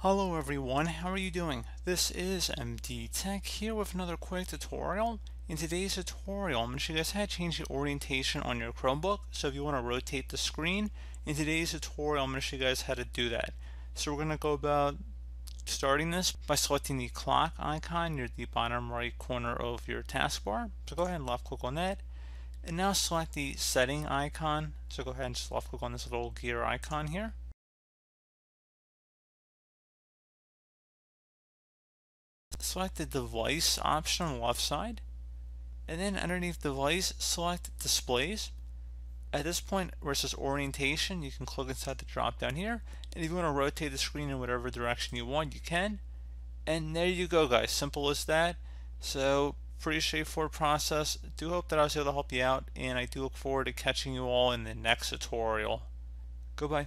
Hello everyone, how are you doing? This is MD Tech here with another quick tutorial. In today's tutorial, I'm going to show you guys how to change the orientation on your Chromebook. So if you want to rotate the screen, in today's tutorial, I'm going to show you guys how to do that. So we're going to go about starting this by selecting the clock icon near the bottom right corner of your taskbar. So go ahead and left click on that. And now select the setting icon. So go ahead and just left click on this little gear icon here. Select the device option on the left side, and then underneath device select displays. At this point where it says orientation, you can click inside the drop down here, and if you want to rotate the screen in whatever direction you want, you can. And there you go, guys, simple as that. So pretty straightforward process. Do hope that I was able to help you out, and I do look forward to catching you all in the next tutorial. Goodbye.